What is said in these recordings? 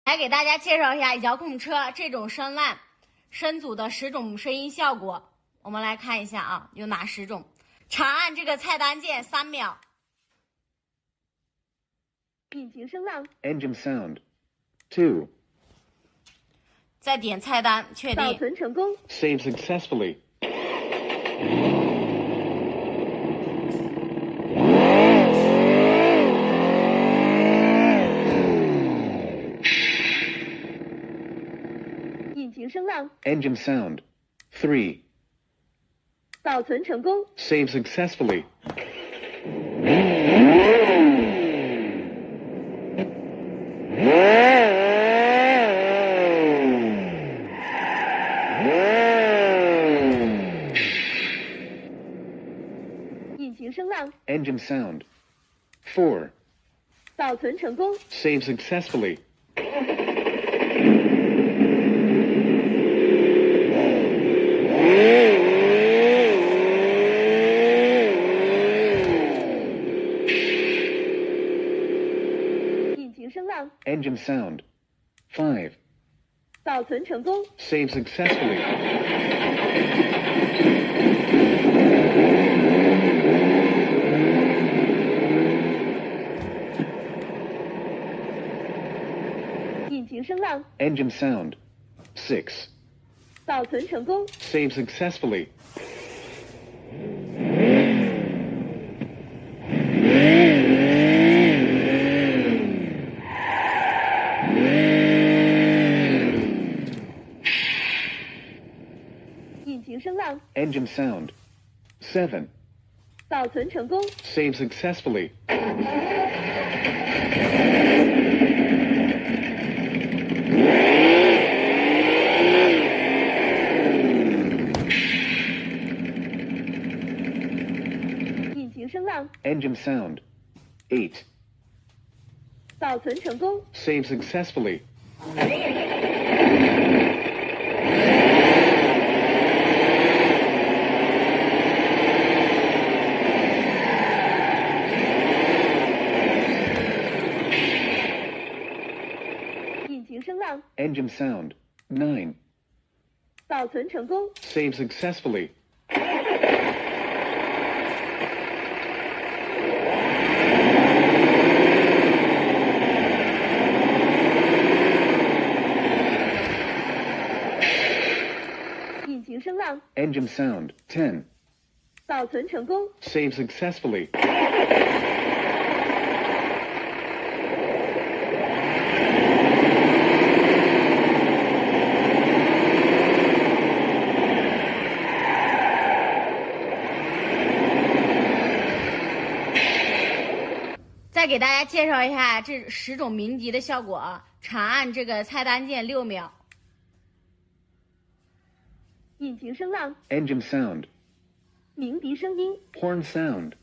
来给大家介绍一下遥控车这种声浪声组的10种声音效果。我们来看一下啊，有哪10种？长按这个菜单键3秒。引擎声浪 Engine sound 2. 再点菜单确定。保存成功。Save successfully.引擎声浪 Engine sound 3. 保存成功。Save successfully. Engine sound 4. 保存成功。Save successfully. Engine sound 5. 保存成功。Save successfully. Engine sound 6. 保存成功。Save successfully. Engine sound 7. 保存成功。Save successfully. Engine sound 8. 保存成功。Save successfully. Engine sound 9. 保存成功。Save successfully. Engine sound 10. 保存成功。Save successfully. Engine 再给大家介绍一下这10种鸣笛的效果啊，长按这个菜单键6秒。引擎声浪 Engine sound 鸣笛声音 Horn sound.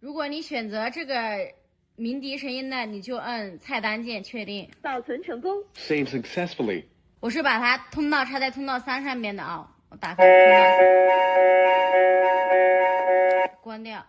如果你选择这个鸣笛声音呢，你就按菜单键确定。保存成功。Save successfully. 我是把它插在通道3上面的啊，我打开通道3，关掉。